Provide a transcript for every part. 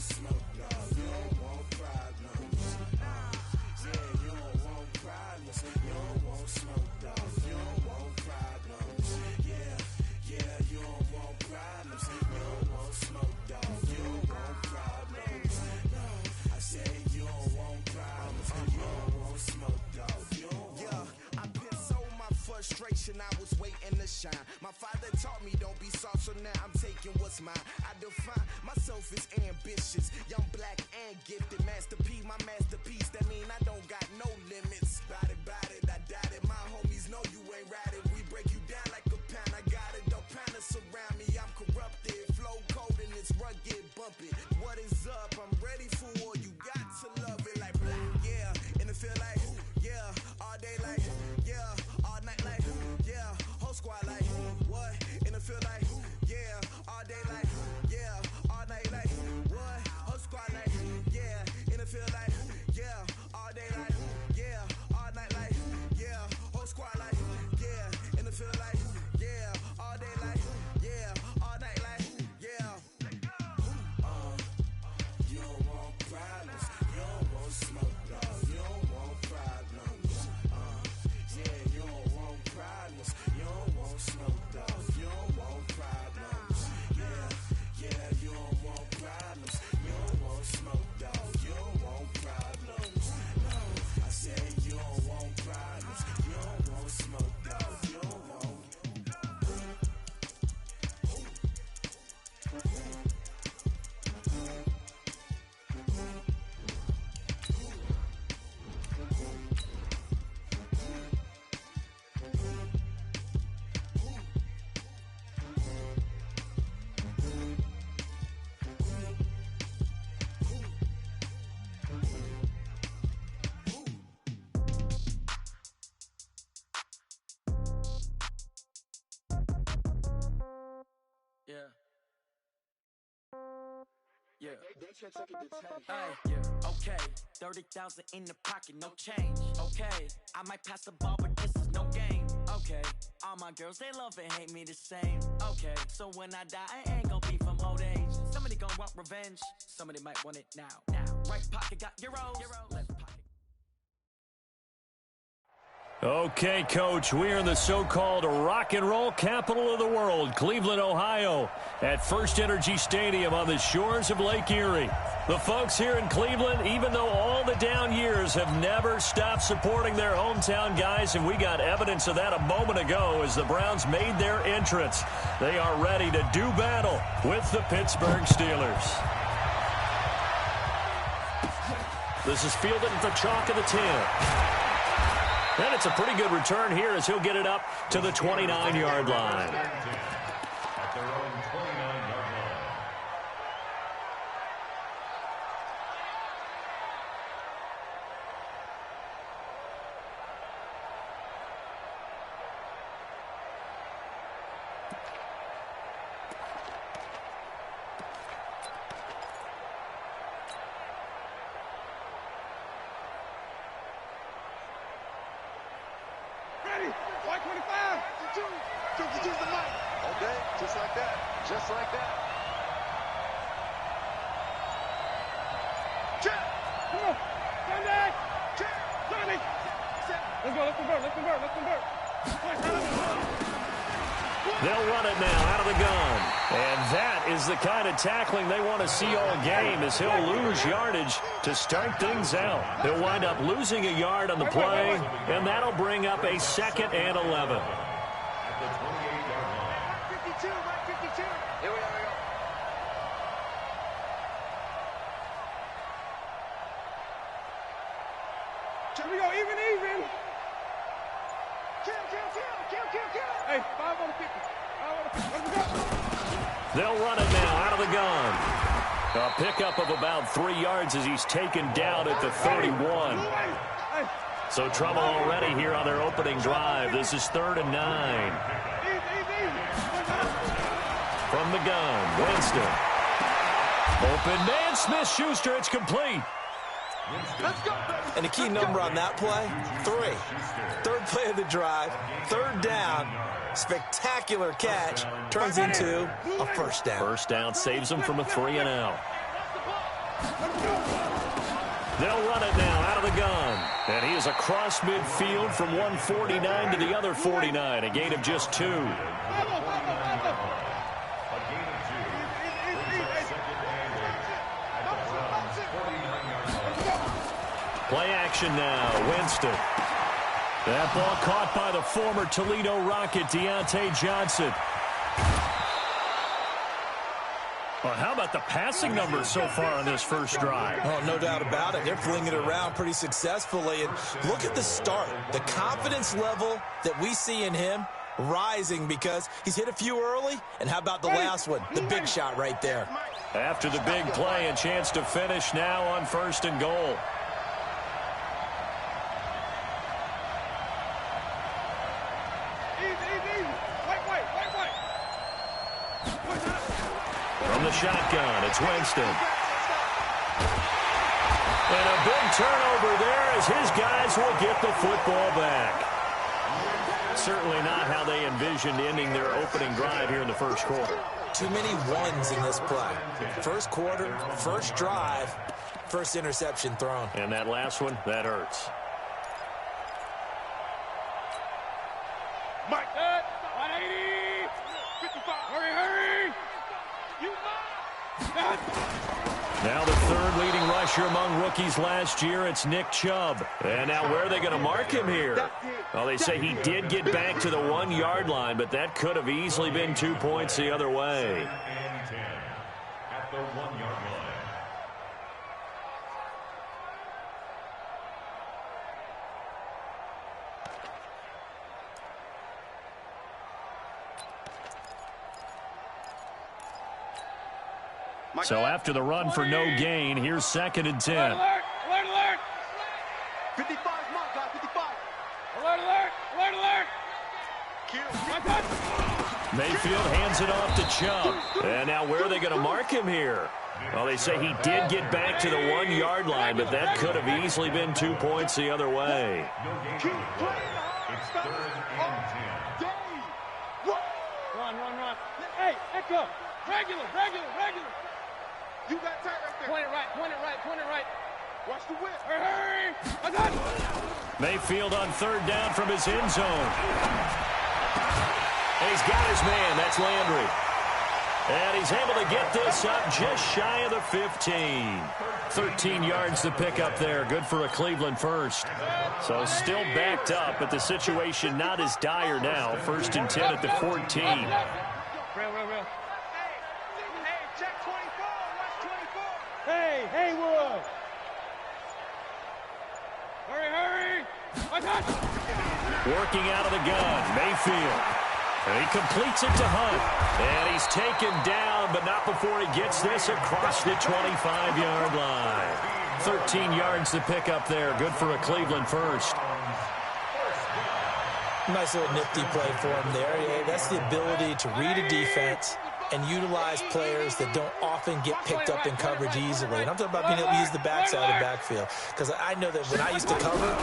smoke, dog. You don't want problems. Yeah, you don't want problems. You don't want smoke, dog. You don't want problems. Yeah, you don't want problems. You don't want smoke, dog. You don't want problems. No, I said you don't want problems. You don't want smoke, dog. You don't want. Yeah, I've been so my frustration, I was waiting to shine. My father taught me don't be soft, so now I'm taking what's mine. I define myself as ambitious, young, black, and gifted. Master P, my masterpiece. That mean I don't got no limits. Bout it, I doubt it. My homies know you ain't ratted. We break you down like a pound. I got it, don't panic surround me. I'm corrupted, flow cold and it's rugged, bumpy. What is up? I'm ready for war. You got to love it like black, yeah. And it feel like, yeah, all day like, yeah, all night like, yeah, whole squad like, what? And it feel like, yeah, all day like, yeah, all night like, what? Whole squad like, yeah, and it feel like, yeah, all day like, yeah, all night like, yeah, whole squad like, yeah, and it feel like, yeah, all day like, yeah, all night like, yeah. You don't want problems, you don't want smoke, dog. You don't want problems. Yeah, you don't want problems, you don't want smoke, dog. You don't want problems. Yeah, you don't want problems, you don't want smoke, dog. You don't want problems. No, I said you don't want problems, you don't want smoke, dog. You don't want. Okay, 30,000 in the pocket, no change. Okay, I might pass the ball, but this is no game. Okay, all my girls, they love and hate me the same. Okay, so when I die, I ain't gon' be from old age. Somebody gon' want revenge, somebody might want it now. Right pocket got euros, left pocket. Okay, Coach, we're in the so-called rock and roll capital of the world, Cleveland, Ohio, at First Energy Stadium on the shores of Lake Erie. The folks here in Cleveland, even though all the down years, have never stopped supporting their hometown guys, and we got evidence of that a moment ago as the Browns made their entrance. They are ready to do battle with the Pittsburgh Steelers. This is fielded at the chalk of the 10. And it's a pretty good return here as he'll get it up to the 29-yard line. At their own 29-yard line. White 25. 52's the mic. Okay, just like that. Just like that. Check. Come on. Sunday. Check. Johnny. Let's go. Let's convert. They'll run it now out of the gun. And that is the kind of tackling they want to see all game, as he'll lose yardage to start things out. He'll wind up losing a yard on the play, and that'll bring up a 2nd and 11. At the 28-yard line. 52, right 52. Here we go. Here we go, even. Kill. Hey, 5 on the 50. 5 on the 50. Let's go. They'll run it now out of the gun. A pickup of about 3 yards as he's taken down at the 31. So trouble already here on their opening drive. This is 3rd and 9. From the gun, Winston. Open man, Smith-Schuster, it's complete. And the key number on that play, 3. Third play of the drive, 3rd down. Spectacular catch turns into a first down. First down saves them from a 3 and out. They'll run it now out of the gun. And he is across midfield from 149 to the other 49. A gain of just 2. Play action now. Winston. That ball caught by the former Toledo Rocket, Deontay Johnson. Well, how about the passing numbers so far on this first drive? Oh, no doubt about it. They're flinging it around pretty successfully. And look at the start. The confidence level that we see in him rising because he's hit a few early. And how about the last one? The big shot right there. After the big play, a chance to finish now on 1st and goal. From the shotgun, it's Winston. And a big turnover there as his guys will get the football back. Certainly not how they envisioned ending their opening drive here in the first quarter. Too many ones in this play. First quarter, first drive, first interception thrown. And that last one, that hurts. Mike, 180, 55, hurry! Now the third leading rusher among rookies last year, it's Nick Chubb. And now where are they going to mark him here? Well, they say he did get back to the 1-yard line, but that could have easily been 2 points the other way. And 10 at the 1-yard line. So after the run for no gain, here's 2nd and 10. Alert! 55, mark, guys, 55. Alert! Mayfield hands it off to Chubb. And now where are they going to mark him here? Well, they say he did get back to the 1-yard line, but that could have easily been 2 points the other way. It's 3rd and 10. Run. Hey, echo. Regular. You got tight right there. Point it right. Watch the whip. Hurry! I got it. Mayfield on 3rd down from his end zone. And he's got his man. That's Landry. And he's able to get this up just shy of the 15. 13 yards to pick up there. Good for a Cleveland first. So still backed up, but the situation not as dire now. 1st and 10 at the 14. Real. Hey, check 24. Watch 24. Hey, Haywood. Hurry. I got it. Working out of the gun, Mayfield. And he completes it to Hunt. And he's taken down, but not before he gets this across the 25-yard line. 13 yards to pick up there. Good for a Cleveland first. Nice little nifty play for him there. Yeah, that's the ability to read a defense and utilize players that don't often get picked up in coverage easily. And I'm talking about being able to use the backside of the backfield. Because I know that when I used to cover,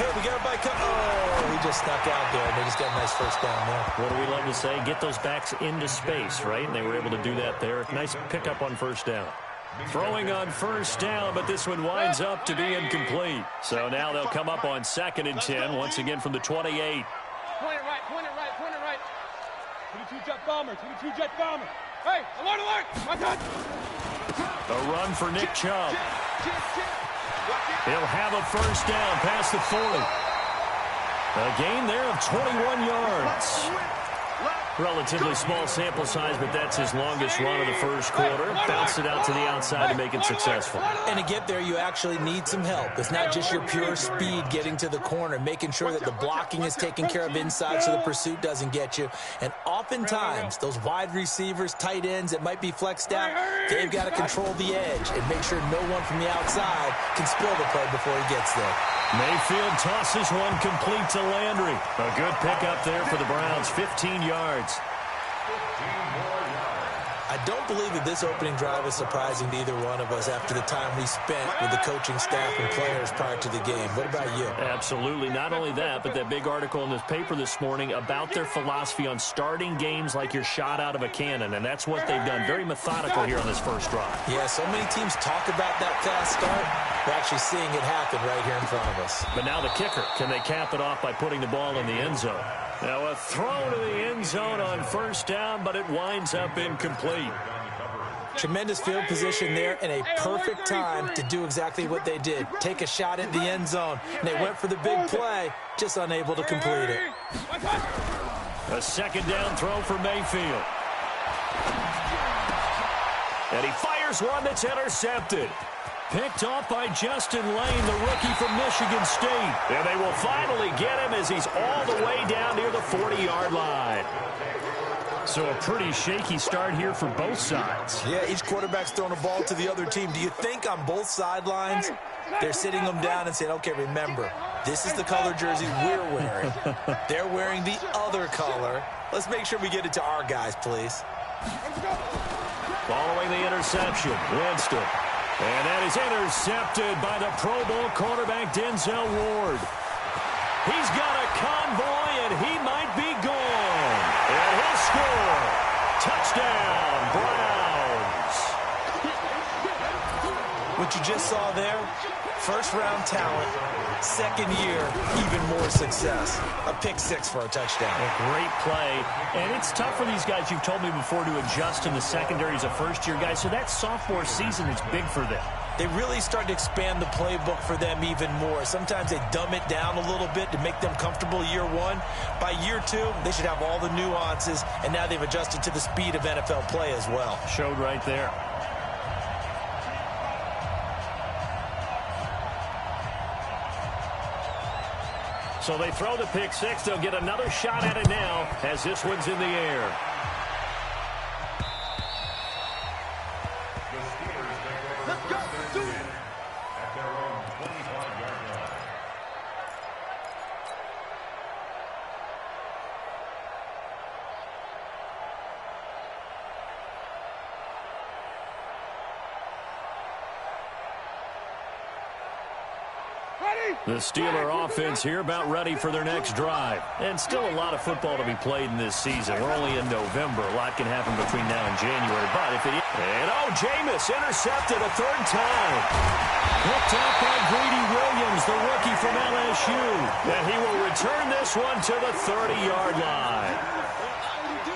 hey, we got a bike. Oh, he just snuck out there, and they just got a nice first down there. What do we love to say? Get those backs into space, right? And they were able to do that there. Nice pickup on 1st down. Throwing on 1st down, but this one winds up to be incomplete. So now they'll come up on 2nd and 10, once again from the 28. Point it right. 22 jet bomber. Hey, alert. I got it. A run for Nick Chubb. He'll have a 1st down past the 40. A gain there of 21 yards. Relatively small sample size, but that's his longest run of the first quarter. Bounced it out to the outside to make it successful. And to get there, you actually need some help. It's not just your pure speed getting to the corner, making sure that the blocking is taken care of inside so the pursuit doesn't get you. And oftentimes, those wide receivers, tight ends that might be flexed out, they've got to control the edge and make sure no one from the outside can spill the play before he gets there. Mayfield tosses one complete to Landry. A good pickup there for the Browns, 15 yards. I I don't believe that this opening drive is surprising to either one of us after the time we spent with the coaching staff and players prior to the game. What about you? Absolutely. Not only that, but that big article in this paper this morning about their philosophy on starting games like you're shot out of a cannon, and that's what they've done. Very methodical here on this first drive. Yeah, so many teams talk about that fast start. We're actually seeing it happen right here in front of us. But now the kicker. Can they cap it off by putting the ball in the end zone? Now a throw to the end zone on first down, but it winds up incomplete. Tremendous field position there and a perfect time to do exactly what they did. Take a shot at the end zone. And they went for the big play, just unable to complete it. A second down throw for Mayfield. And he fires one that's intercepted. Picked off by Justin Lane, the rookie from Michigan State. And they will finally get him as he's all the way down near the 40-yard line. So a pretty shaky start here for both sides. Yeah, each quarterback's throwing a ball to the other team. Do you think on both sidelines they're sitting them down and saying, okay, remember, this is the color jersey we're wearing. They're wearing the other color. Let's make sure we get it to our guys, please. Following the interception, Winston. And that is intercepted by the Pro Bowl quarterback, Denzel Ward. He's got a convoy, and he might be gone. And he'll score. Touchdown, Browns. What you just saw there, first-round talent, second year, even more success. A pick six for a touchdown. A great play. And it's tough for these guys, you've told me before, to adjust in the secondary as a first-year guy. So that sophomore season is big for them. They really start to expand the playbook for them even more. Sometimes they dumb it down a little bit to make them comfortable year one. By year two, they should have all the nuances, and now they've adjusted to the speed of NFL play as well. Showed right there. So they throw the pick six. They'll get another shot at it now as this one's in the air. The Steeler offense here about ready for their next drive. And still a lot of football to be played in this season. We're only in November. A lot can happen between now and January. But if it is... And Jameis intercepted a third time. Picked up by Greedy Williams, the rookie from LSU. And he will return this one to the 30-yard line.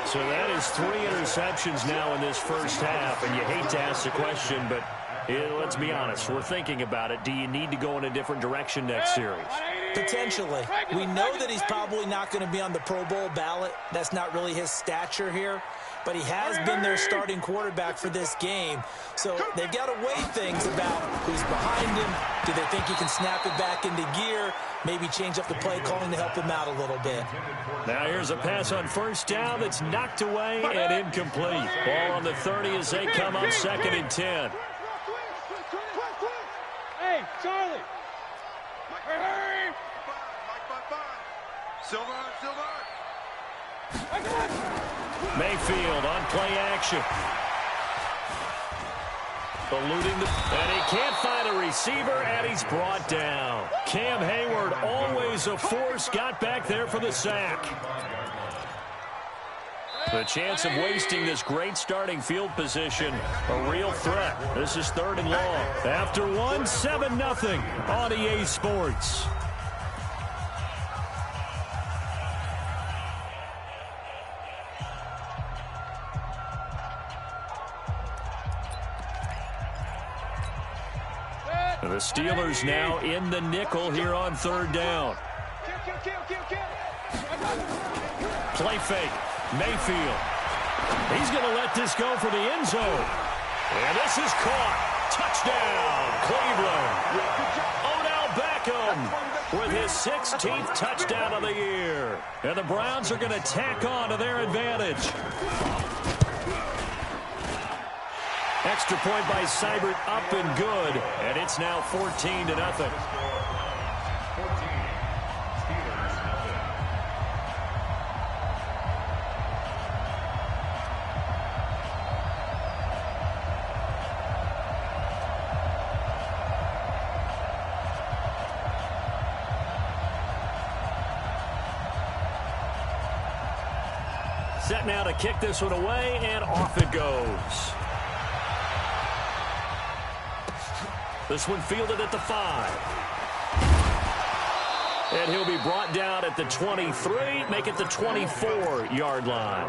So that is 3 interceptions now in this first half. And you hate to ask the question, but... let's be honest, we're thinking about it. Do you need to go in a different direction next series? Potentially. We know that he's probably not going to be on the Pro Bowl ballot. That's not really his stature here. But he has been their starting quarterback for this game. So they've got to weigh things about who's behind him. Do they think he can snap it back into gear? Maybe change up the play calling to help him out a little bit. Now here's a pass on first down that's knocked away and incomplete. Ball on the 30 as they come up 2nd and 10. Hey, Charlie. Hurry. Silver. Mayfield on play action. Eluding and he can't find a receiver, and he's brought down. Cam Hayward, always a force, got back there for the sack. The chance of wasting this great starting field position, a real threat. This is 3rd and long. After one, 7-0 on EA Sports. The Steelers now in the nickel here on 3rd down. Play fake. Mayfield. He's going to let this go for the end zone. And this is caught. Touchdown, Cleveland. Odell Beckham with his 16th touchdown of the year. And the Browns are going to tack on to their advantage. Extra point by Seibert, up and good. And it's now 14-0. Set now to kick this one away, and off it goes. This one fielded at the 5. And he'll be brought down at the 23, make it the 24-yard line.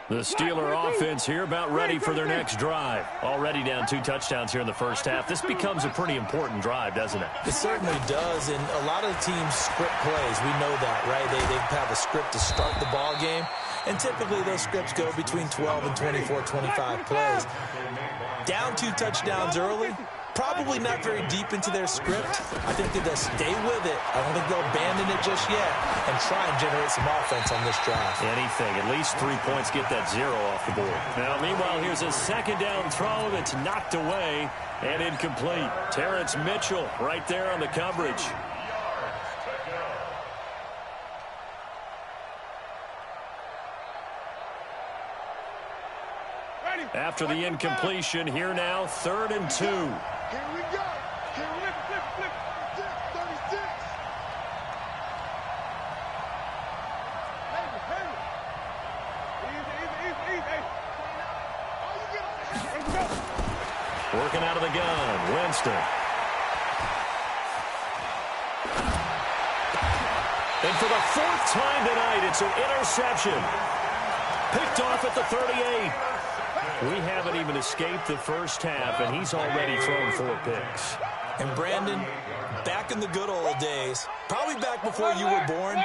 The Steeler offense here about ready for their next drive. Already down 2 touchdowns here in the first half. This becomes a pretty important drive, doesn't it? It certainly does, and a lot of the teams script plays. We know that, right? They have a script to start the ball game, and typically those scripts go between 12 and 24, 25 plays. Down 2 touchdowns early, probably not very deep into their script. I think that they'll stay with it. I don't think they'll abandon it just yet and try and generate some offense on this drive. Anything. At least 3 points, get that 0 off the board. Now, meanwhile, here's a second down throw that's knocked away and incomplete. Terrence Mitchell right there on the coverage. After the incompletion, here now, 3rd and 2. Here we go. Here we flip. 36. Easy. Let's go. Working out of the gun, Winston. And for the 4th time tonight, it's an interception. Picked off at the 38. We haven't even escaped the first half, and he's already thrown 4 picks. And Brandon, back in the good old days, probably back before you were born,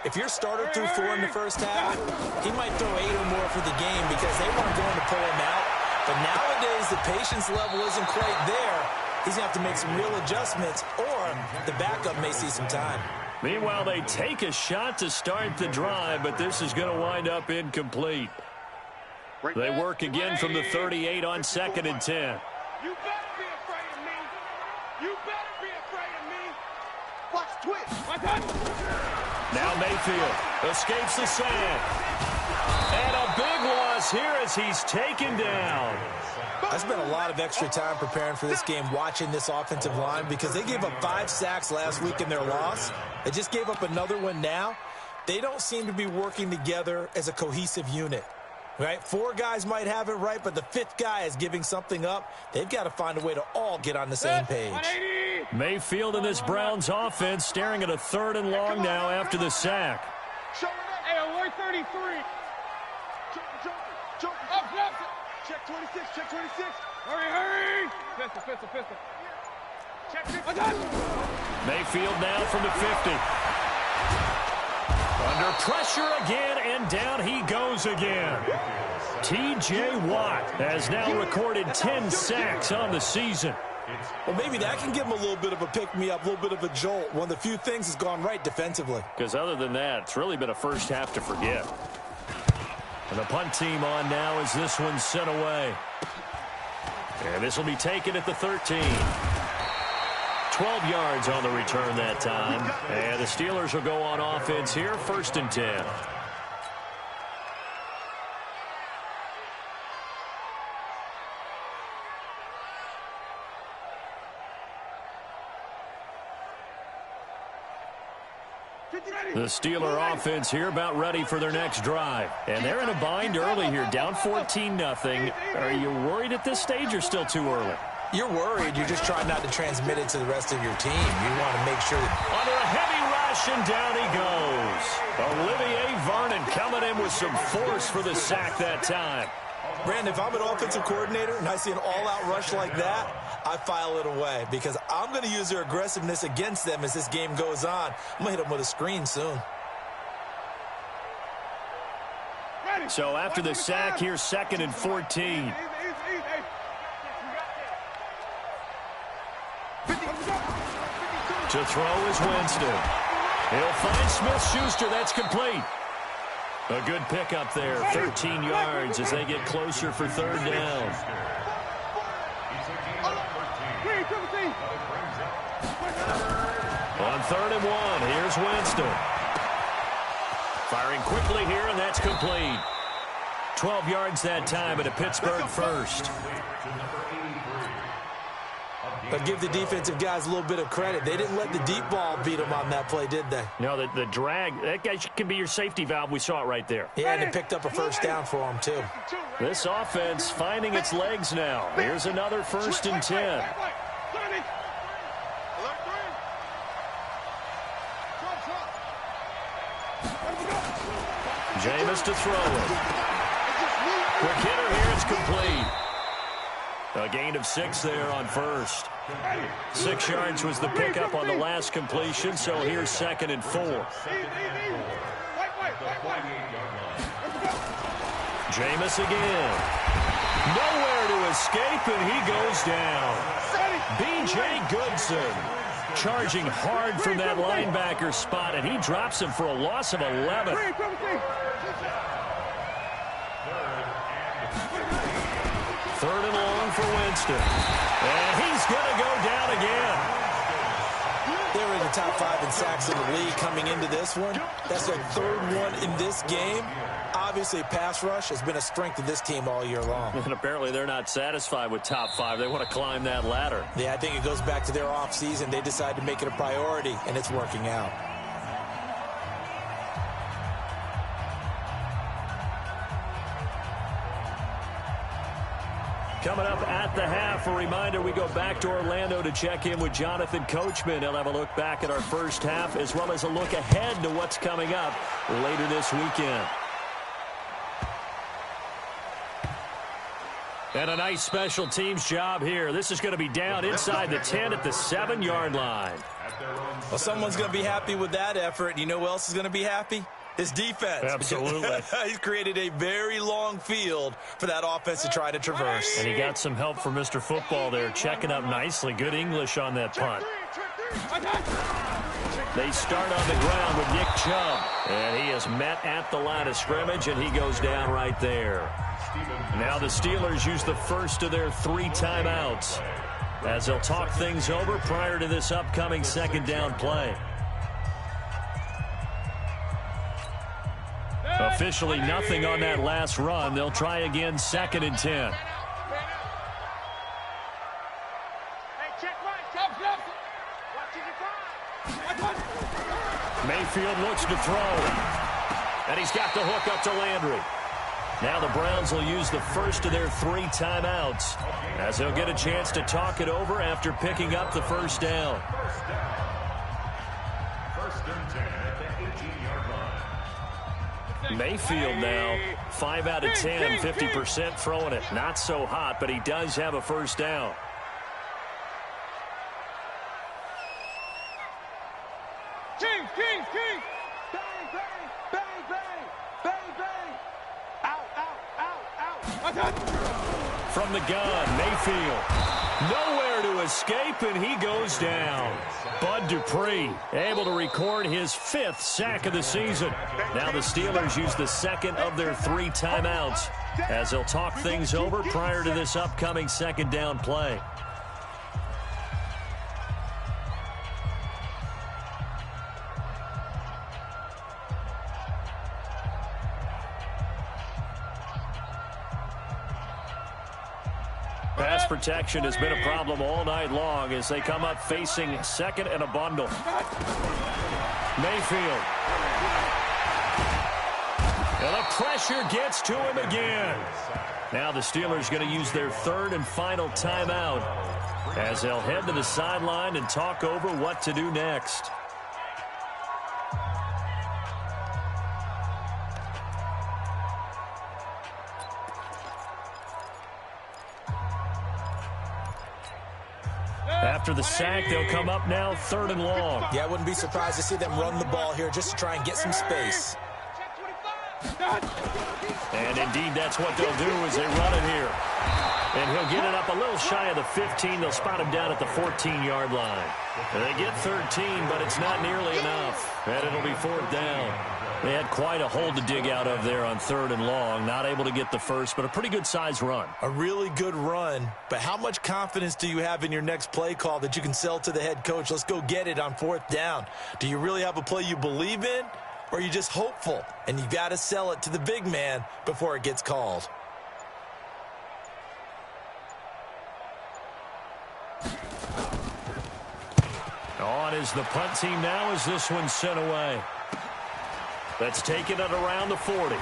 if your starter threw 4 in the first half, he might throw 8 or more for the game because they weren't going to pull him out. But nowadays, the patience level isn't quite there. He's going to have to make some real adjustments, or the backup may see some time. Meanwhile, they take a shot to start the drive, but this is going to wind up incomplete. They work again from the 38 on 2nd and 10. You better be afraid of me. You better be afraid of me. Watch twitch. Now Mayfield escapes the sack. And a big loss here as he's taken down. I spent a lot of extra time preparing for this game watching this offensive line because they gave up 5 sacks last week in their loss. They just gave up another one now. They don't seem to be working together as a cohesive unit. Right? 4 guys might have it right, but the 5th guy is giving something up. They've got to find a way to all get on the same page. Mayfield and this Browns offense staring at a 3rd and long now after the sack. Hey, alert 33. Jump. Up. Check 26. Hurry. Pistol. Check 6. Mayfield now from the 50. Under pressure again, and down he goes again. T.J. Watt has now recorded 10 sacks on the season. Well, maybe that can give him a little bit of a pick-me-up, a little bit of a jolt. One of the few things has gone right defensively. Because other than that, it's really been a first half to forget. And the punt team on now as this one's sent away. And this will be taken at the 13. 12 yards on the return that time. And the Steelers will go on offense here, 1st and 10. The Steeler offense here about ready for their next drive. And they're in a bind early here, down 14-0. Are you worried at this stage or still too early? You're worried. You're just trying not to transmit it to the rest of your team. You want to make sure that... Under a heavy rush, and down he goes. Olivier Vernon coming in with some force for the sack that time. Brandon, if I'm an offensive coordinator and I see an all-out rush like that, I file it away because I'm going to use their aggressiveness against them as this game goes on. I'm going to hit them with a screen soon. So after the sack, here's 2nd and 14. To throw is Winston. He'll find Smith-Schuster. That's complete. A good pickup there, 13 yards as they get closer for 3rd down. On 3rd and 1, here's Winston. Firing quickly here, and that's complete. 12 yards that time and a Pittsburgh first. But give the defensive guys a little bit of credit. They didn't let the deep ball beat them on that play, did they? No, the drag, that guy can be your safety valve. We saw it right there. Yeah, and they picked up a first down for him, too. This offense finding its legs now. Here's another 1st and 10. Jameis to throw it. Quick hitter here, it's complete. A gain of 6 there on first. 6 yards was the pickup on the last completion, so here's 2nd and 4. Jameis again. Nowhere to escape, and he goes down. B.J. Goodson charging hard from that linebacker spot, and he drops him for a loss of 11. Third and long for Winston. And he's going to go down again. They were in the top 5 in sacks in the league coming into this one. That's their 3rd one in this game. Obviously, pass rush has been a strength of this team all year long. And apparently they're not satisfied with top 5. They want to climb that ladder. Yeah, I think it goes back to their offseason. They decided to make it a priority, and it's working out. Coming up at the half, a reminder, we go back to Orlando to check in with Jonathan Coachman. He'll have a look back at our first half as well as a look ahead to what's coming up later this weekend. And a nice special teams job here. This is going to be down inside the 10 at the 7-yard line. Well, someone's going to be happy with that effort. You know who else is going to be happy? His defense. Absolutely. He's created a very long field for that offense to try to traverse. And he got some help from Mr. Football there, checking up nicely. Good English on that punt. They start on the ground with Nick Chubb. And he is met at the line of scrimmage, and he goes down right there. Now the Steelers use the first of their 3 timeouts as they'll talk things over prior to this upcoming 2nd down play. Officially nothing on that last run. They'll try again 2nd and 10. Mayfield looks to throw. And he's got the hook up to Landry. Now the Browns will use the first of their 3 timeouts as they'll get a chance to talk it over after picking up the first down. 1st and 10 at the 18-yard line. Mayfield now 5 out of 10, 50% throwing it. Not so hot, but he does have a first down. King! Bang, bang, bang, bang, bang, bang. Out. From the gun, Mayfield. Nowhere to escape, and he goes down. Bud Dupree able to record his 5th sack of the season. Now the Steelers use the 2nd of their 3 timeouts as they'll talk things over prior to this upcoming 2nd down play. Pass protection has been a problem all night long as they come up facing 2nd and a bundle. Mayfield. And the pressure gets to him again. Now the Steelers going to use their 3rd and final timeout as they'll head to the sideline and talk over what to do next. After the sack, they'll come up now 3rd and long. Yeah, I wouldn't be surprised to see them run the ball here just to try and get some space. And indeed, that's what they'll do as they run it here. And he'll get it up a little shy of the 15. They'll spot him down at the 14-yard line. And they get 13, but it's not nearly enough. And it'll be 4th down. They had quite a hole to dig out of there on 3rd and long. Not able to get the first, but a pretty good-sized run. A really good run, but how much confidence do you have in your next play call that you can sell to the head coach? Let's go get it on 4th down. Do you really have a play you believe in? or are you just hopeful and you got to sell it to the big man before it gets called? On is the punt team now as this one's sent away. That's taken it around the 40.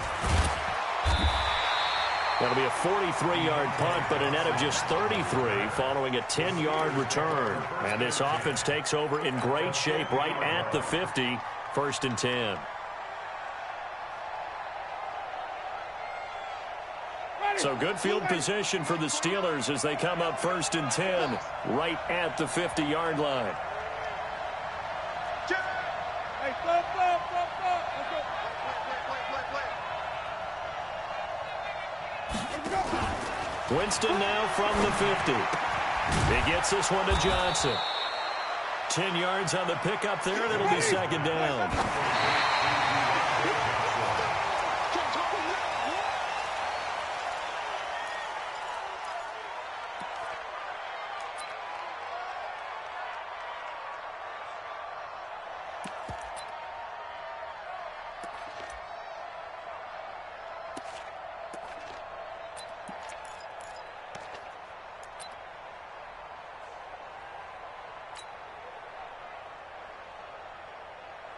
That'll be a 43-yard punt, but a net of just 33 following a 10-yard return. And this offense takes over in great shape right at the 50, 1st and 10. So good field position for the Steelers as they come up 1st and 10 right at the 50-yard line. Hey, stop. Winston now from the 50. He gets this one to Johnson. 10 yards on the pickup there, and it'll be 2nd down.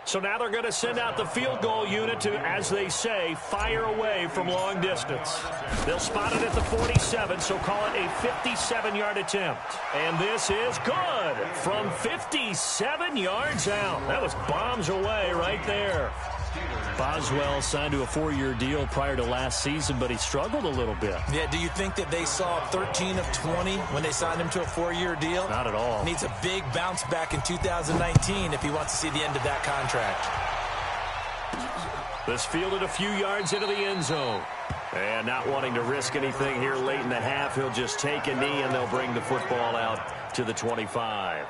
So now they're going to send out the field goal unit to, as they say, fire away from long distance. They'll spot it at the 47, so call it a 57-yard attempt. And this is good from 57 yards out. That was bombs away right there. Boswell signed to a 4-year deal prior to last season, but he struggled a little bit. Yeah, do you think that they saw 13 of 20 when they signed him to a 4-year deal? Not at all. Needs a big bounce back in 2019 if he wants to see the end of that contract. This fielded a few yards into the end zone. And not wanting to risk anything here late in the half, he'll just take a knee and they'll bring the football out to the 25.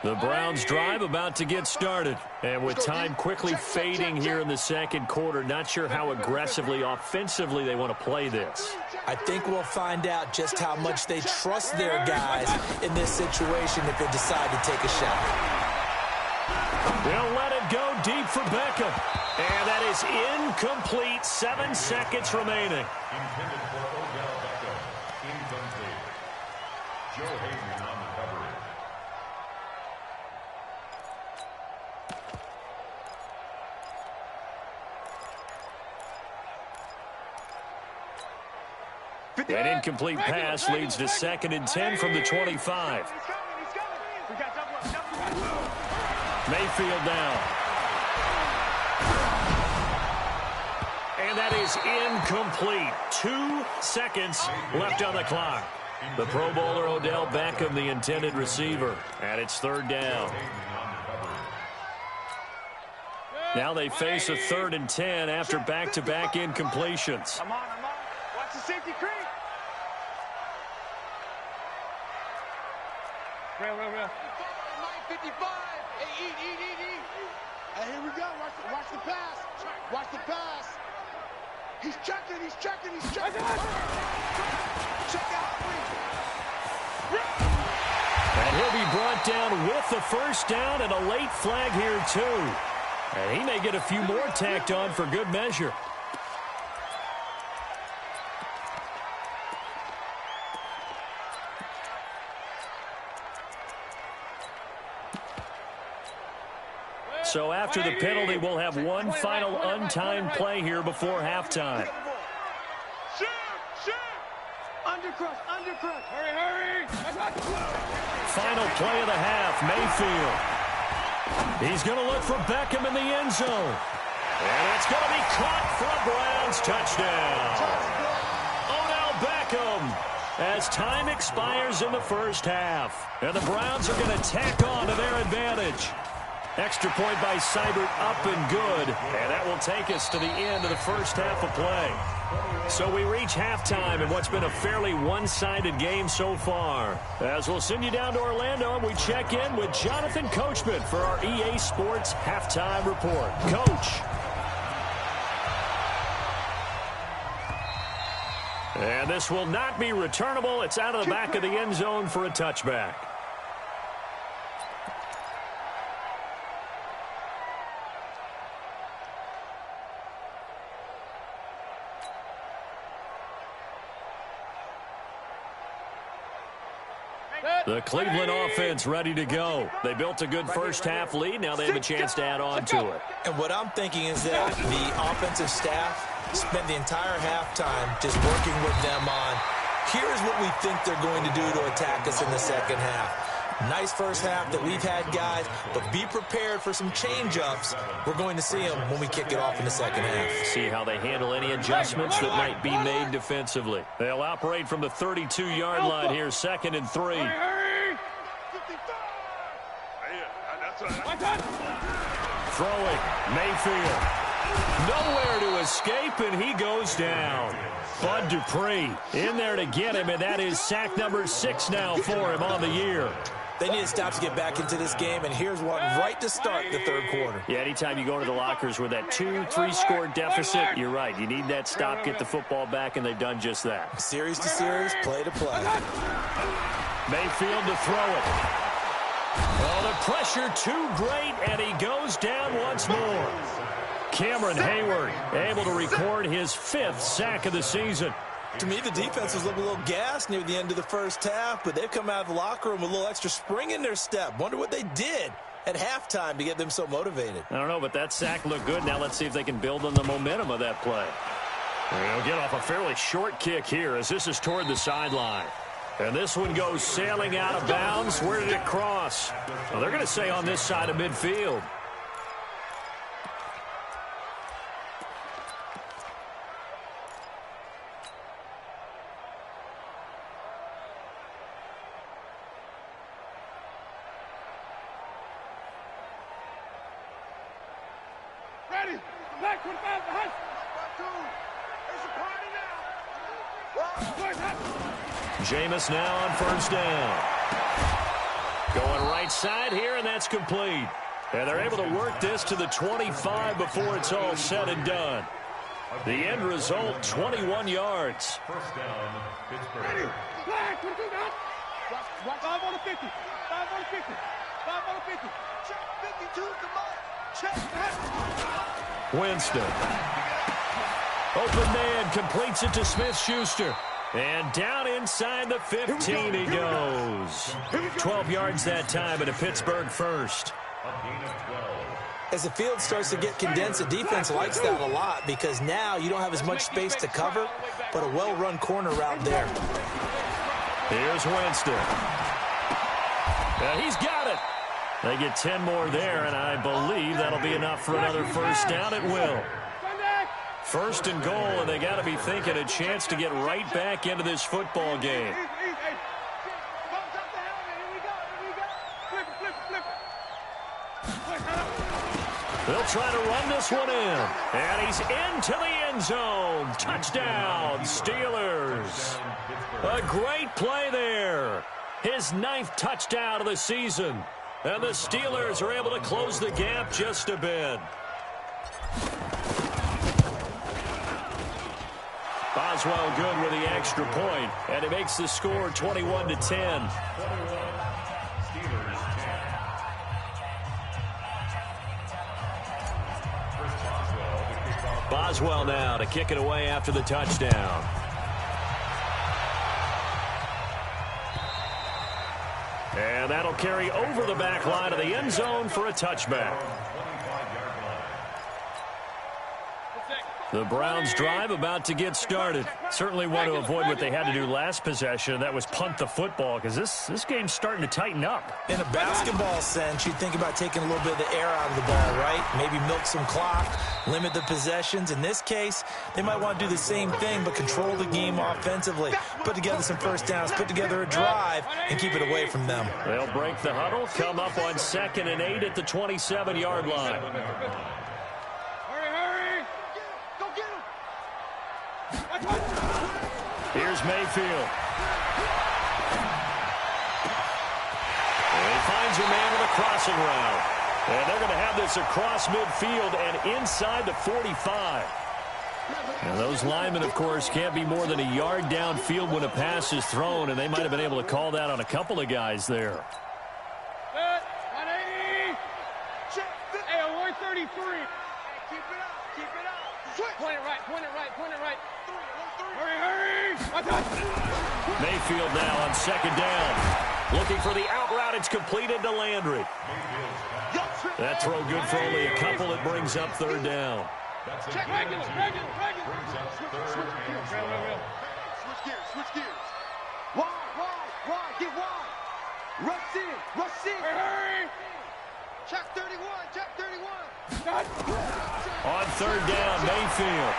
The Browns drive about to get started. And with time quickly fading here in the second quarter, not sure how aggressively, offensively they want to play this. I think we'll find out just how much they trust their guys in this situation if they decide to take a shot. They'll let it go deep for Beckham. And that is incomplete. 7 seconds remaining. Intended for Odell Beckham. Incomplete. Joe Hayden on the coverage. An incomplete pass leads to 2nd and 10 from the 25. Mayfield down. And that is incomplete. 2 seconds left on the clock. The Pro Bowler Odell Beckham, the intended receiver. And it's 3rd down. Now they face a 3rd and 10 after back-to-back incompletions. I'm on. Watch the safety creep. Real. 55. Hey, eat. Hey, here we go. Watch the pass. Watch the pass. He's checking. Check out. And he'll be brought down with the 1st down and a late flag here, too. And he may get a few more tacked on for good measure. So after the penalty, we'll have one final untimed play here before halftime. Shoot! Undercrush! Hurry! Final play of the half, Mayfield. He's going to look for Beckham in the end zone. And it's going to be caught for a Browns touchdown. Odell Beckham as time expires in the 1st half. And the Browns are going to tack on to their advantage. Extra point by Seibert, up and good. And that will take us to the end of the 1st half of play. So we reach halftime in what's been a fairly one-sided game so far. As we'll send you down to Orlando, and we check in with Jonathan Coachman for our EA Sports Halftime Report. Coach. And this will not be returnable. It's out of the back of the end zone for a touchback. The Cleveland offense ready to go. They built a good first-half lead. Now they have a chance to add on to it. And what I'm thinking is that the offensive staff spent the entire halftime just working with them on, here's what we think they're going to do to attack us in the second half. Nice first half that we've had, guys, but be prepared for some change-ups. We're going to see them when we kick it off in the second half. See how they handle any adjustments that might be made defensively. They'll operate from the 32-yard line here, 2nd and 3. Throwing, Mayfield. Nowhere to escape, and he goes down. Bud Dupree in there to get him, and that is sack number 6 now for him on the year. They need a stop to get back into this game, and here's one right to start the third quarter. Yeah, anytime you go into the lockers with that 2-3 score deficit, you're right. You need that stop, get the football back, and they've done just that. Series to series, play to play. Mayfield to throw it. Oh, the pressure too great, and he goes down once more. Cameron Hayward able to record his 5th sack of the season. To me, the defense was looking a little gassed near the end of the first half, but they've come out of the locker room with a little extra spring in their step. Wonder what they did at halftime to get them so motivated. I don't know, but that sack looked good. Now let's see if they can build on the momentum of that play. They'll get off a fairly short kick here as this is toward the sideline. And this one goes sailing out of bounds. Where did it cross? Well, they're going to say on this side of midfield. Ready? Back 25 behind. There's a party now. Jameis now on first down. Going right side here, and that's complete. And they're able to work this to the 25 before it's all said and done. The end result, 21 yards. First down, Pittsburgh. Ready? Back 22 now. Watch 5 on the 50. 5 on the 50. 5 on the 50. Check 52, come on. Check that. Winston. Open man, completes it to Smith-Schuster. And down inside the 15 he goes. 12 yards that time and a Pittsburgh first. As the field starts to get condensed, the defense likes that a lot because now you don't have as much space to cover, but a well-run corner route there. Here's Winston. He's got it. They get 10 more there, and I believe that'll be enough for another first down. It will. First and goal, and they got to be thinking a chance to get right back into this football game. They'll try to run this one in, and he's into the end zone. Touchdown, Steelers. A great play there. His 9th touchdown of the season, and the Steelers are able to close the gap just a bit. Boswell good with the extra point, and it makes the score 21-10. Boswell now to kick it away after the touchdown. And that'll carry over the back line of the end zone for a touchback. The Browns drive about to get started. Certainly want to avoid what they had to do last possession. That was punt the football because this game's starting to tighten up. In a basketball sense, you think about taking a little bit of the air out of the ball, right? Maybe milk some clock, limit the possessions. In this case, they might want to do the same thing but control the game offensively. Put together some first downs, put together a drive, and keep it away from them. They'll break the huddle, come up on 2nd and 8 at the 27-yard line. Here's Mayfield. And he finds a man with a crossing route. And they're going to have this across midfield and inside the 45. And those linemen, of course, can't be more than a yard downfield when a pass is thrown, and they might have been able to call that on a couple of guys there. 180. Hey, 133. Keep it up, keep it up. Point it right, point it right, point it right. Hurry, hurry. Mayfield now on second down. Looking for the out route. It's completed to Landry. That throw good for only a couple. It brings up third down. Check regular. Switch gears. Wide, get wide. Rush in. Hurry. Check 31. On third down, Mayfield.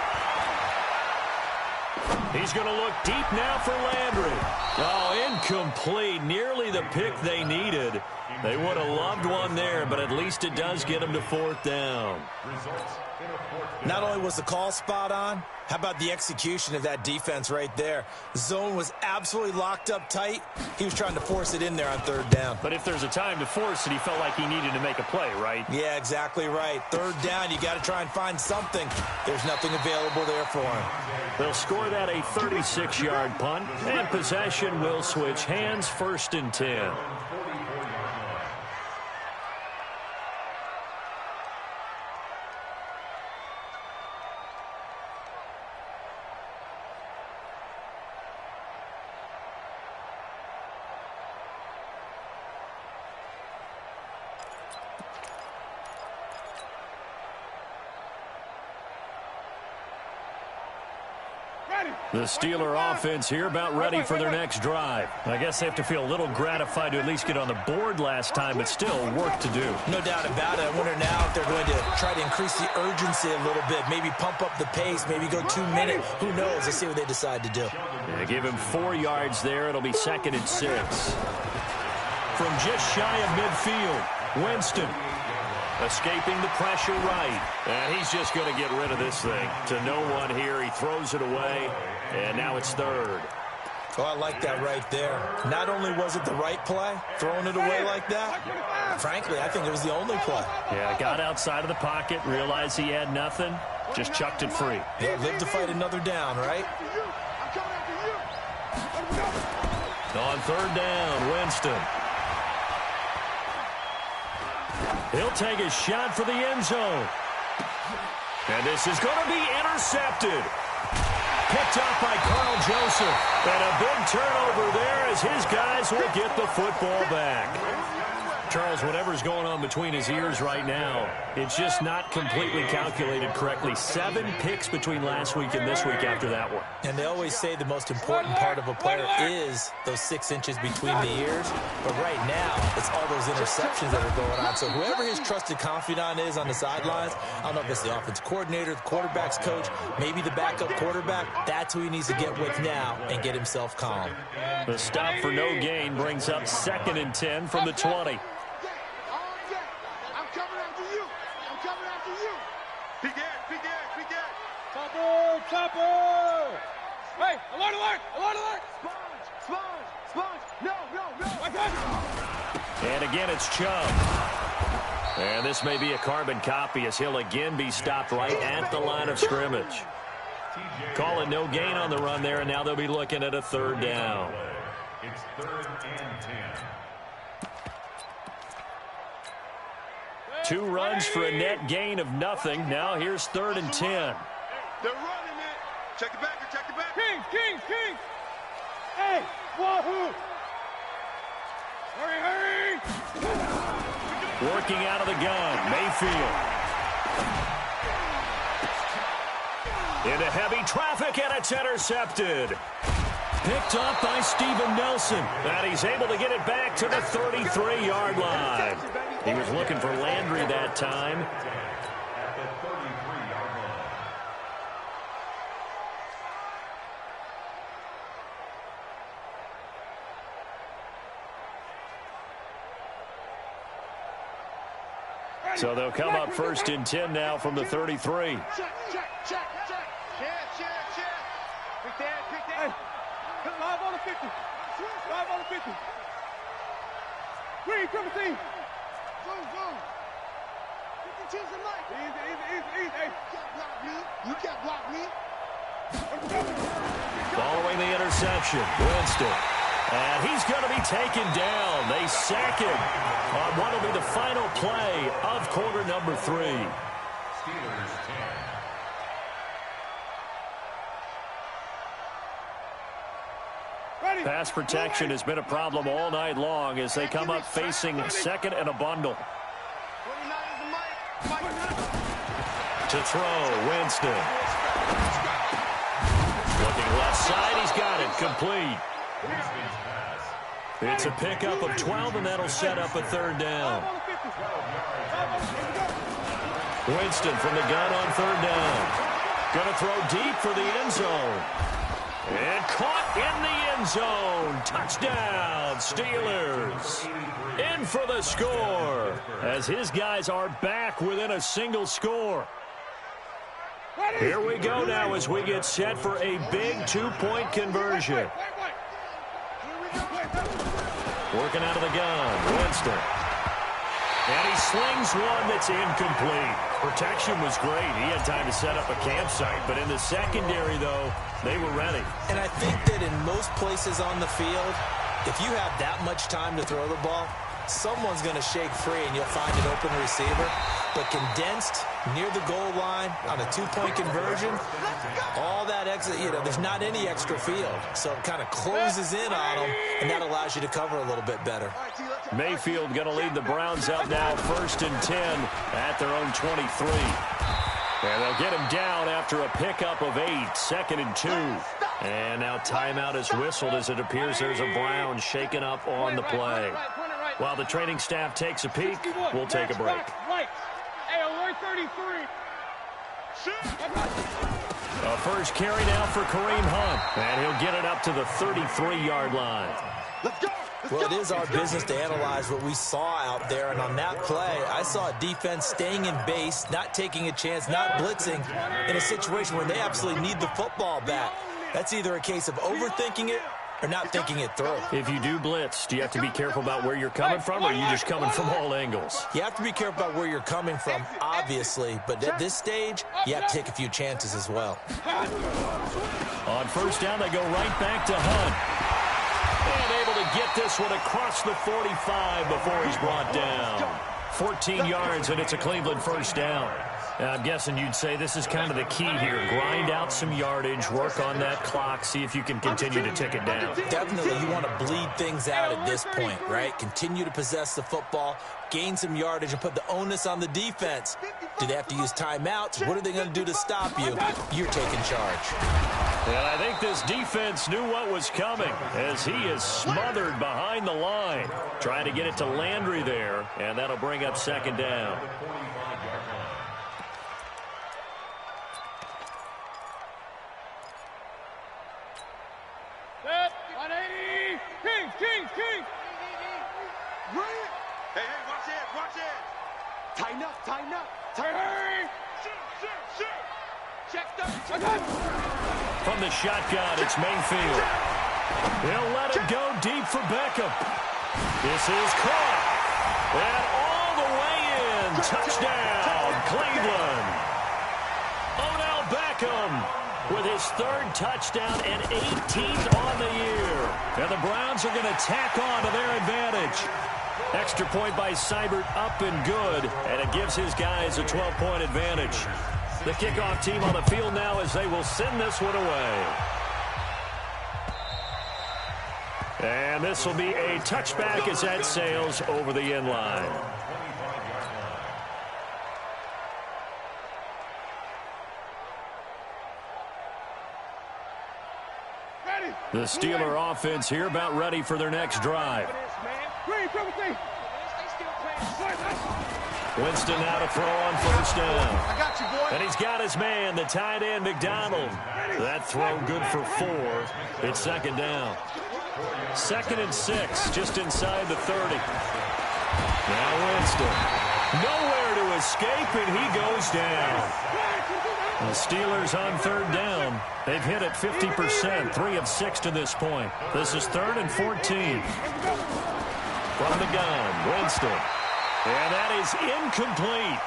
He's going to look deep now for Landry. Oh, incomplete. Nearly the pick they needed. They would have loved one there, but at least it does get them to fourth down. Not only was the call spot on, how about the execution of that defense right there? The zone was absolutely locked up tight. He was trying to force it in there on third down. But if there's a time to force it, he felt like he needed to make a play, right? Yeah, exactly right. Third down, you got to try and find something. There's nothing available there for him. They'll score that a 36-yard punt, and possession will switch hands, 1st and 10. The Steeler offense here about ready for their next drive. I guess they have to feel a little gratified to at least get on the board last time, but still work to do. No doubt about it. I wonder now if they're going to try to increase the urgency a little bit, maybe pump up the pace, maybe go 2 minutes. Who knows? Let's see what they decide to do. Yeah, give him 4 yards there. It'll be 2nd and 6. From just shy of midfield, Winston. Escaping the pressure right. And he's just going to get rid of this thing. To no one here. He throws it away. And now it's 3rd. Oh, I like that right there. Not only was it the right play, throwing it away like that, frankly, I think it was the only play. Yeah, got outside of the pocket, realized he had nothing, just chucked it free. Yeah, live to fight another down, right? On 3rd down, Winston. He'll take a shot for the end zone. And this is going to be intercepted. Picked up by Carl Joseph. And a big turnover there as his guys will get the football back. Charles, whatever's going on between his ears right now, it's just not completely calculated correctly. 7 picks between last week and this week after that one. And they always say the most important part of a player is those 6 inches between the ears. But right now, it's all those interceptions that are going on. So whoever his trusted confidant is on the sidelines, I don't know if it's the offensive coordinator, the quarterback's coach, maybe the backup quarterback, that's who he needs to get with now and get himself calm. The stop for no gain brings up 2nd and 10 from the 20. Chopper! Hey, alert! Sponge! No! And again, it's Chubb. And this may be a carbon copy as he'll again be stopped right at the line of scrimmage. Call it no gain on the run there, and now they'll be looking at a 3rd down. It's 3rd and 10. 2 runs for a net gain of nothing. Now here's 3rd and 10. They're running it. Check the back. King. Hey, wahoo. Hurry. Working out of the gun, Mayfield. Into heavy traffic, and it's intercepted. Picked up by Steven Nelson. And he's able to get it back to the 33-yard line. He was looking for Landry that time. So they'll come up 1st and 10 now from the 33. Check. Pick that. Live on the 50. Green, triple team. Zoom. You can't block me. Following the interception, Winston. And he's going to be taken down. They sack him on what will be the final play of quarter number 3. Steelers 10. Pass protection has been a problem all night long as they come up facing second and a bundle. To throw, Winston. Looking left side, he's got it, complete. It's a pickup of 12, and that'll set up a third down. Winston from the gun on third down. Going to throw deep for the end zone. And caught in the end zone. Touchdown, Steelers. In for the score as his guys are back within a single score. Here we go now as we get set for a big 2-point conversion. Working out of the gun, Winston. And he slings one that's incomplete. Protection was great. He had time to set up a campsite. But in the secondary, though, they were ready. And I think that in most places on the field, if you have that much time to throw the ball, someone's going to shake free and you'll find an open receiver. But condensed near the goal line on a 2-point conversion, all that extra, there's not any extra field. So it kind of closes in on them, and that allows you to cover a little bit better. Mayfield going to lead the Browns out now, 1st and 10 at their own 23. And they'll get him down after a pickup of 8, 2nd and 2. And now timeout is whistled as it appears there's a Brown shaken up on the play. While the training staff takes a peek, we'll take a break. Hey, alert 33. A first carry now for Kareem Hunt. And he'll get it up to the 33-yard line. Let's go. Well, it is our business to analyze what we saw out there, and on that play, I saw a defense staying in base, not taking a chance, not blitzing, in a situation where they absolutely need the football back. That's either a case of overthinking it or not thinking it through. If you do blitz, do you have to be careful about where you're coming from, or are you just coming from all angles? You have to be careful about where you're coming from, obviously, but at this stage, you have to take a few chances as well. On first down, they go right back to Hunt. And able to get this one across the 45 before he's brought down. 14 yards, and it's a Cleveland first down. Now, I'm guessing you'd say this is kind of the key here. Grind out some yardage, work on that clock, see if you can continue to tick it down. Definitely, you want to bleed things out at this point, right? Continue to possess the football, gain some yardage, and put the onus on the defense. Do they have to use timeouts? What are they going to do to stop you? You're taking charge. And I think this defense knew what was coming as he is smothered behind the line. Trying to get it to Landry there, and that'll bring up second down. Set, 180. King. Hey, watch it. Tighten up. Hey. Shoot. Checked up. From the shotgun, it's Mayfield. He'll let it go deep for Beckham. This is caught. And all the way in. Touchdown, Cleveland. Odell Beckham with his 3rd touchdown and 18th on the year. And the Browns are going to tack on to their advantage. Extra point by Seibert up and good, and it gives his guys a 12-point advantage. The kickoff team on the field now as they will send this one away. And this will be a touchback as that sails over the end line. The Steeler offense here about ready for their next drive. Winston now to throw on first down. I got you, boy. And he's got his man, the tight end, McDonald. That throw good for 4. It's second down. 2nd and 6, just inside the 30. Now Winston. Nowhere to escape, and he goes down. The Steelers on third down. They've hit it 50%, 3 of 6 to this point. This is 3rd and 14. From the gun, Winston. And that is incomplete.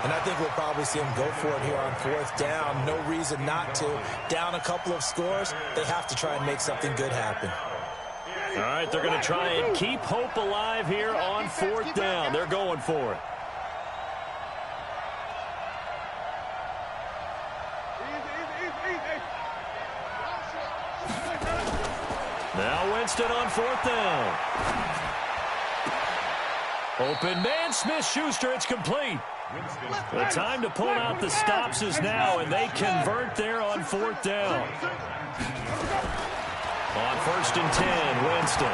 And I think we'll probably see him go for it here on 4th down. No reason not to. Down a couple of scores, they have to try and make something good happen. All right, they're going to try and keep hope alive here on 4th down. They're going for it. Now Winston on 4th down. Open man, Smith-Schuster, it's complete. The time to pull out the stops is now, and they convert there on 4th down. On 1st and 10, Winston.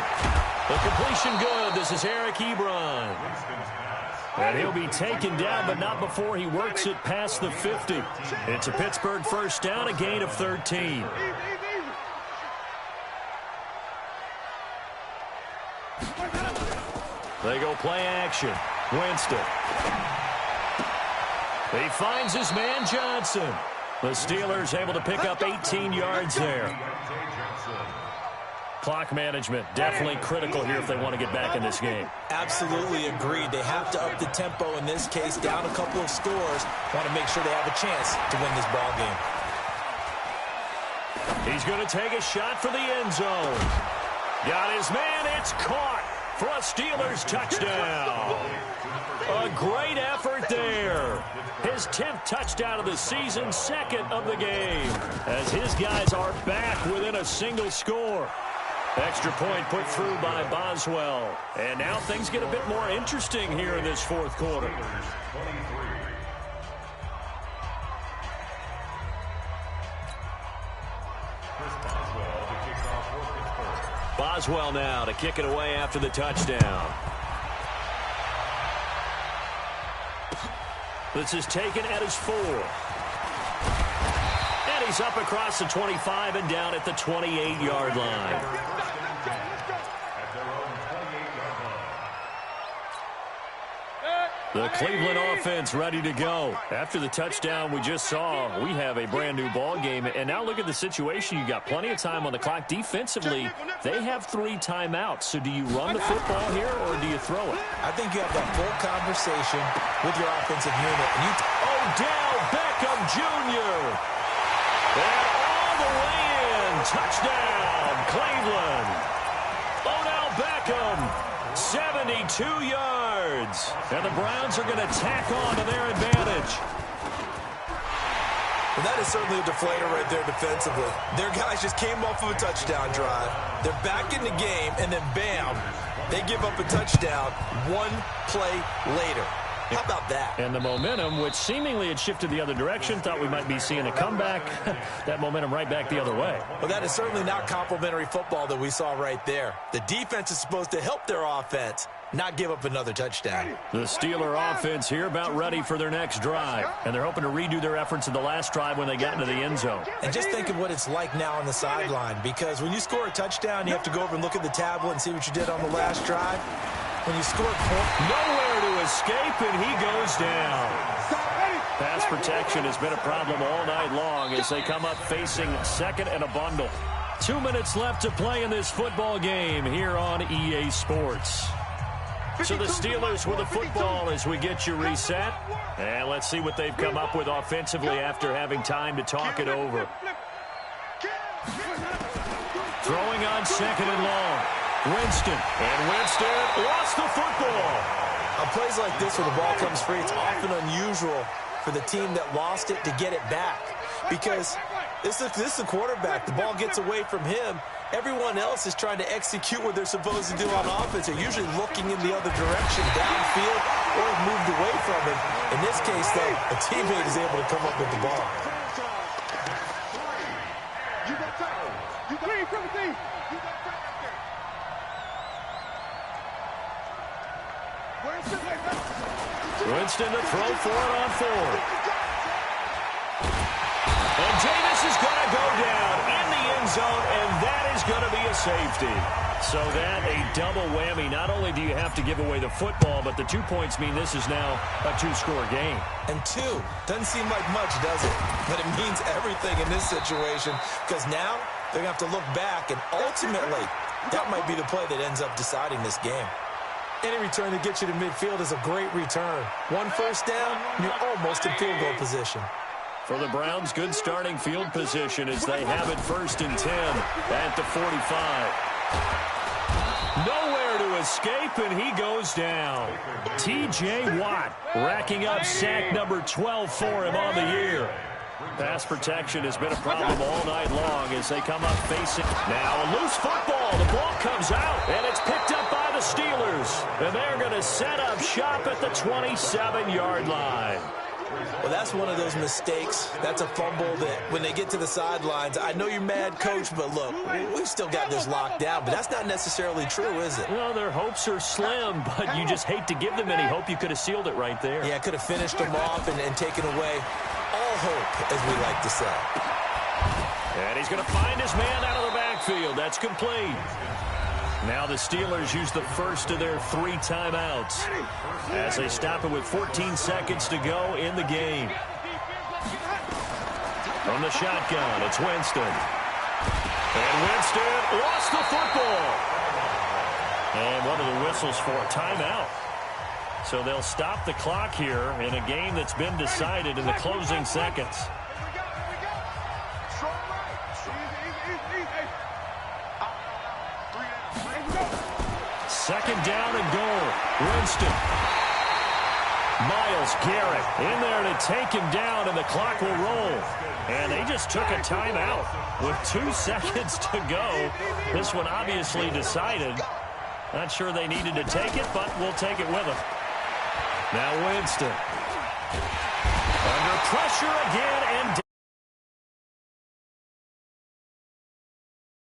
The completion good. This is Eric Ebron. And he'll be taken down, but not before he works it past the 50. It's a Pittsburgh 1st down, a gain of 13. They go play action. Winston. He finds his man Johnson. The Steelers able to pick up 18 yards there. Clock management definitely critical here if they want to get back in this game. Absolutely agreed. They have to up the tempo in this case, down a couple of scores. Want to make sure they have a chance to win this ball game. He's going to take a shot for the end zone. Got his man. It's caught for a Steelers touchdown. A great effort there. His 10th touchdown of the season, 2nd of the game, as his guys are back within a single score. Extra point put through by Boswell. And now things get a bit more interesting here in this 4th quarter. Boswell now to kick it away after the touchdown. This is taken at his 4. And he's up across the 25 and down at the 28-yard line. The Cleveland offense ready to go. After the touchdown we just saw, we have a brand new ball game. And now look at the situation. You got plenty of time on the clock. Defensively, they have 3 timeouts. So do you run the football here or do you throw it? I think you have that full conversation with your offensive unit. And Odell Beckham Jr. And all the way in. Touchdown, Cleveland. Odell Beckham, 72 yards. And the Browns are going to tack on to their advantage. Well, that is certainly a deflator right there defensively. Their guys just came off of a touchdown drive. They're back in the game, and then bam, they give up a touchdown 1 play later. How about that? And the momentum, which seemingly had shifted the other direction, thought we might be seeing a comeback. That momentum right back the other way. Well, that is certainly not complimentary football that we saw right there. The defense is supposed to help their offense, not give up another touchdown. The Steeler offense here about ready for their next drive. And they're hoping to redo their efforts in the last drive when they got into the end zone. And just think of what it's like now on the sideline, because when you score a touchdown, you have to go over and look at the tablet and see what you did on the last drive. When you scored nowhere to escape, and he goes down. Pass protection has been a problem all night long as they come up facing 2nd and a bundle. 2 minutes left to play in this football game here on EA Sports. So the Steelers with the football as we get you reset. And let's see what they've come up with offensively after having time to talk it over. Throwing on 2nd and long. Winston. And Winston lost the football. On plays like this where the ball comes free, it's often unusual for the team that lost it to get it back. Because this is the quarterback. The ball gets away from him. Everyone else is trying to execute what they're supposed to do on offense. They're usually looking in the other direction, downfield, or moved away from him. In this case, though, a teammate is able to come up with the ball. Winston to throw for it on 4th. And Davis is going to go down in the end zone, and that is going to be a safety. So that a double whammy. Not only do you have to give away the football, but the 2 points mean this is now a 2-score game. And 2 doesn't seem like much, does it? But it means everything in this situation, because now they're going to have to look back, and ultimately that might be the play that ends up deciding this game. Any return that gets you to midfield is a great return. One first down, you're almost in field goal position. For the Browns, good starting field position as they have it 1st and 10 at the 45. Nowhere to escape, and he goes down. T.J. Watt racking up sack number 12 for him on the year. Pass protection has been a problem all night long as they come up facing. Now a loose football. The ball comes out, and it's picked up by the Steelers. And they're going to set up shop at the 27-yard line. Well, that's one of those mistakes. That's a fumble that when they get to the sidelines, I know you're mad, Coach, but look, we've still got this locked down. But that's not necessarily true, is it? Well, their hopes are slim, but you just hate to give them any hope. You could have sealed it right there. Yeah, could have finished them off and taken away all hope, as we like to say. And he's going to find his man out of the backfield. That's complete. Now the Steelers use the first of their 3 timeouts as they stop it with 14 seconds to go in the game. From the shotgun, it's Winston. And Winston lost the football. And one of the whistles for a timeout. So they'll stop the clock here in a game that's been decided in the closing seconds. Second down and goal. Winston. Myles Garrett in there to take him down, and the clock will roll. And they just took a timeout with 2 seconds to go. This one obviously decided. Not sure they needed to take it, but we'll take it with them. Now Winston. Under pressure again.